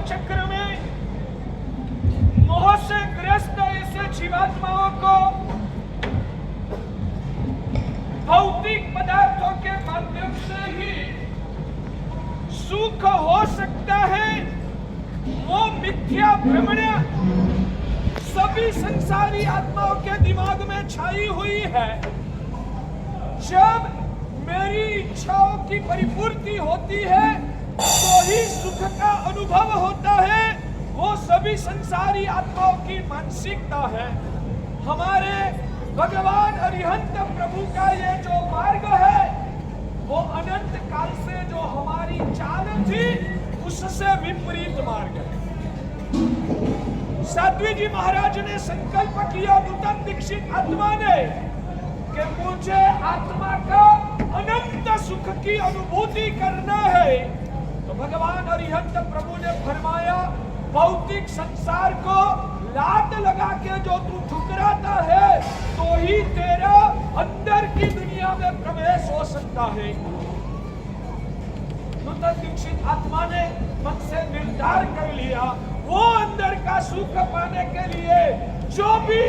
चक्र में मोह से ग्रस्त ऐसे जीवात्माओं को भौतिक पदार्थों के माध्यम से ही सुख हो सकता है, वो मिथ्या भ्रमण सभी संसारी आत्माओं के दिमाग में छाई हुई है। जब मेरी इच्छाओं की परिपूर्ति होती है तो ही सुख का अनुभव होता है, वो सभी संसारी आत्माओं की मानसिकता है। हमारे भगवान अरिहंत प्रभु का ये जो मार्ग है वो अनंत काल से जो हमारी चाल थी उससे विपरीत मार्ग है। साध्वी जी महाराज ने संकल्प किया, नूतन दीक्षित आत्मा ने, कि मुझे आत्मा का अनंत सुख की अनुभूति करना है। तो भगवान अरिहंत प्रभु ने फरमाया, भौतिक संसार को लात लगा के जो तू ठुकराता है तो ही तेरा अंदर की दुनिया में प्रवेश हो सकता है। नूतन दीक्षित आत्मा ने मन से निर्धार कर लिया, वो अंदर का सुख पाने के लिए जो भी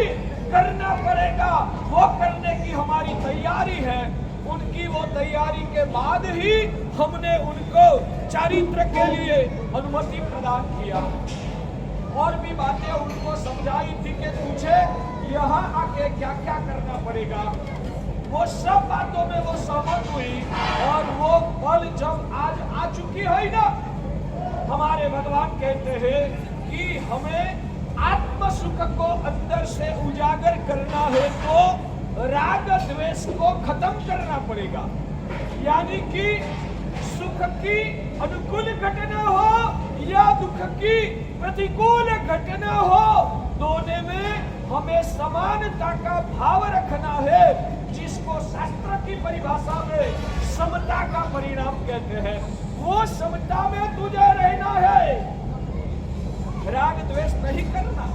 करना पड़ेगा वो करने की हमारी तैयारी है। उनकी वो तैयारी के बाद ही हमने उनको चारित्र के लिए अनुमति प्रदान किया। और भी बातें उनको समझाई थी कि तुझे यहाँ आके क्या क्या करना पड़ेगा। वो सब बातों में वो सहमत हुई और वो पल जब आज आ चुकी है ना, हमारे भगवान कहते हैं कि हमें आत्म सुख को अंदर से उजागर करना है तो राग द्वेष को खत्म करना पड़ेगा। यानी कि सुख की अनुकूल घटना हो या दुख की प्रतिकूल घटना हो, दोनों में हमें समानता का भाव रखना है, जिसको शास्त्र की परिभाषा में समता का परिणाम कहते हैं। वो समता में तुझे रहना है, राग द्वेष नहीं करना।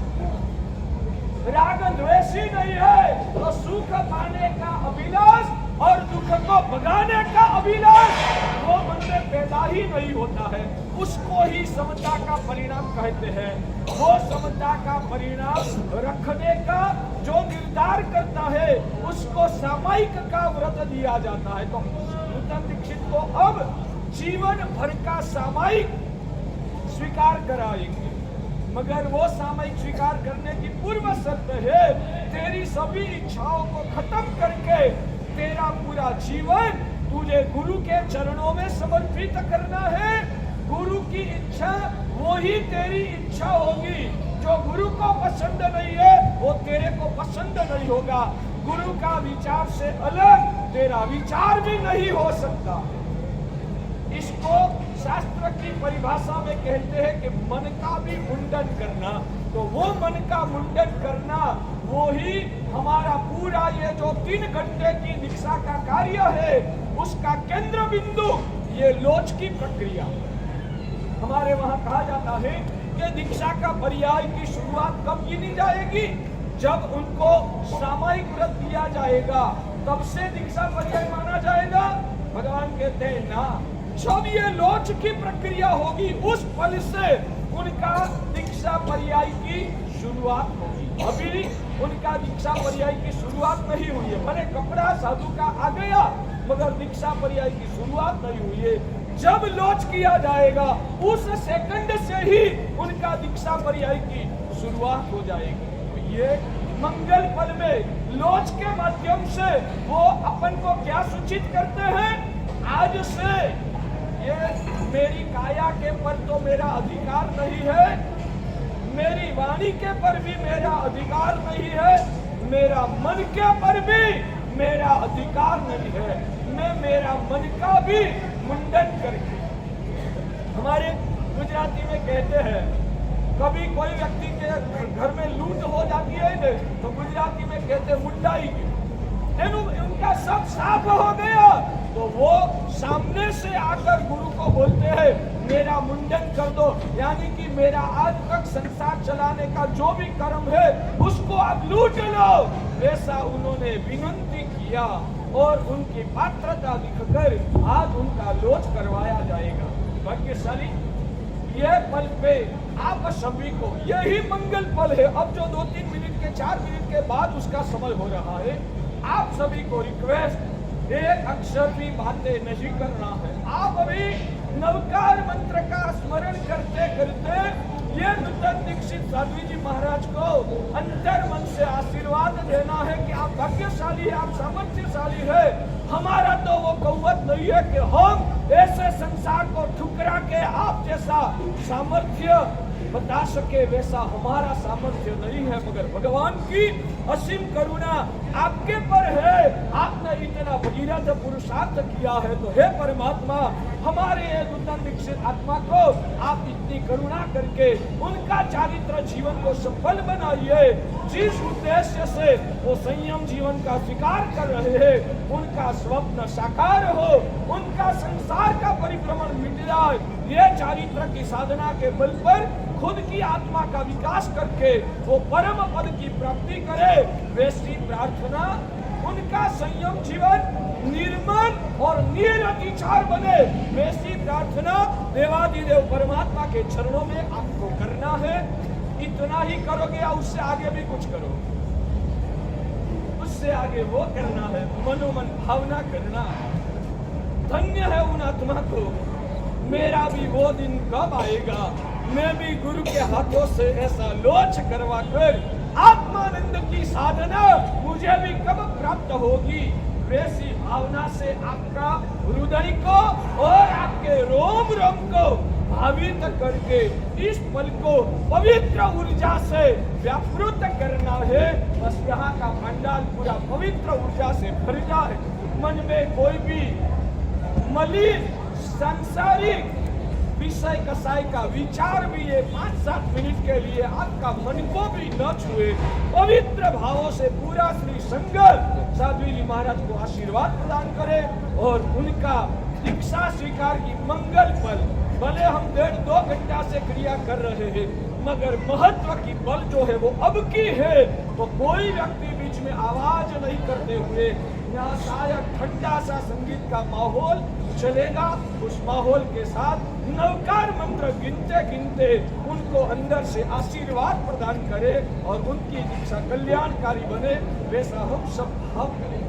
राग द्वेष ही नहीं है तो सुख पाने का अभिलाष और दुख को भगाने का अभिलाष वो मन में पैदा ही नहीं होता है। उसको ही समता का परिणाम कहते हैं। वो समता का परिणाम रखने का जो निर्धार करता है उसको सामायिक का व्रत दिया जाता है। तो नूतन दीक्षित को अब जीवन भर का सामायिक स्वीकार कराएंगे, मगर वो सामयिक स्वीकार करने की पूर्व शर्त है तेरी सभी इच्छाओं को खत्म करके तेरा पूरा जीवन तुझे गुरु के चरणों में समर्पित करना है। गुरु की इच्छा वो ही तेरी इच्छा होगी। जो गुरु को पसंद नहीं है वो तेरे को पसंद नहीं होगा। गुरु का विचार से अलग तेरा विचार भी नहीं हो सकता। इसको शास्त्र की परिभाषा में कहते हैं कि मन का भी मुंडन करना। तो वो मन का मुंडन करना वो ही हमारा पूरा ये जो 3 घंटे की दीक्षा का कार्य है उसका केंद्र बिंदु ये लोच की प्रक्रिया। हमारे वहां कहा जाता है कि दीक्षा का पर्याय की शुरुआत कब गिनी जाएगी, जब उनको सामायिक व्रत दिया जाएगा तब से दीक्षा पर्याय माना जाएगा। भगवान कहते हैं ना, जब ये लोच की प्रक्रिया होगी उस पल से उनका दीक्षा पर्याय की शुरुआत होगी। अभी उनका दीक्षा पर्याय की शुरुआत नहीं हुई है। मैंने कपड़ा साधु का आ गया मगर दीक्षा पर्याय की शुरुआत नहीं हुई है। जब लोच किया जाएगा उस सेकंड से ही उनका दीक्षा पर्याय की शुरुआत हो जाएगी। तो ये मंगल पल में लोच के माध्यम से वो अपन को क्या सूचित करते हैं, आज से ये मेरी काया के पर तो मेरा अधिकार नहीं है, मेरी वाणी के पर भी मेरा अधिकार नहीं है, मेरा मन के पर भी मेरा अधिकार नहीं है। मैं मेरा मन का भी मुंडन करके, हमारे गुजराती में कहते हैं कभी कोई व्यक्ति के घर में लूट हो जाती है न, तो गुजराती में कहते मुंडाई की, उनका सब साफ हो गया तो वो सामने से आकर गुरु को बोलते हैं मेरा मुंडन कर दो, यानी कि मेरा आज तक संसार चलाने का जो भी कर्म है उसको आप लूट लो। वैसा उन्होंने विनती किया और उनकी पात्रता दिखकर आज उनका लोच करवाया जाएगा। भाग्यशाली ये पल पे आप सभी को, यही मंगल पल है। अब जो 2-3 मिनट के 4 मिनट के बाद उसका समय हो रहा है, आप सभी को रिक्वेस्ट, एक अक्षर भी बातें नहीं करना है। आप अभी नवकार मंत्र का स्मरण करते करते ये नूतन दीक्षित साध्वी जी महाराज को अंतर मन से आशीर्वाद देना है कि आप भाग्यशाली, आप सामर्थ्यशाली है। हमारा तो वो कौवत नहीं है कि हम ऐसे संसार को ठुकरा के आप जैसा सामर्थ्य बता सके, वैसा हमारा सामर्थ्य नहीं है, मगर भगवान की असीम करुणा आपके पर है। आपने इतना भगीरथ पुरुषार्थ किया है, तो हे परमात्मा, हमारे नूतन दीक्षित आत्मा को आप इतनी करुणा करके उनका चारित्र जीवन को सफल बनाइए। जिस उद्देश्य से वो संयम जीवन का स्वीकार कर रहे हैं, उनका स्वप्न साकार हो, उनका संसार का परिक्रमण मिट जाए। ये चारित्र की साधना के बल पर खुद की आत्मा का विकास करके वो परम पद की प्राप्ति करे, वैसी प्रार्थना। उनका संयम जीवन निर्मल और निरतिचार बने, वैसी प्रार्थना देवादिदेव परमात्मा के चरणों में आपको करना है। इतना ही करोगे या उससे आगे भी कुछ करो? उससे आगे वो करना है, मनोमन भावना करना। धन्य है उन आत्मा को। मेरा भी वो दिन कब आएगा, मैं भी गुरु के हाथों से ऐसा लोच करवा कर आत्मानंद की साधना मुझे भी कब प्राप्त होगी। वैसी भावना से आपका हृदय को और आपके रोम रोम को भावित करके इस पल को पवित्र ऊर्जा से व्यापृत करना है। बस यहाँ का पंडाल पूरा पवित्र ऊर्जा से भर जाए। मन में कोई भी मलिन सांसारिक विषय कसाय का विचार भी ये 5-7 मिनट के लिए आपका मन को भी न छुए। पवित्र भावों से पूरा श्री संगत साध्वी जी महाराज को आशीर्वाद प्रदान करे और उनका दीक्षा स्वीकार की मंगल पल, भले हम 1.5-2 घंटा से क्रिया कर रहे हैं, मगर महत्व की पल जो है वो अब की है। तो कोई व्यक्ति बीच में आवाज नहीं करते हुए यहाँ शायद ठंडा सा संगीत का माहौल चलेगा। उस माहौल के साथ नवकार मंत्र गिनते गिनते उनको अंदर से आशीर्वाद प्रदान करे और उनकी दीक्षा कल्याणकारी बने, वैसा हम सब भाव करें।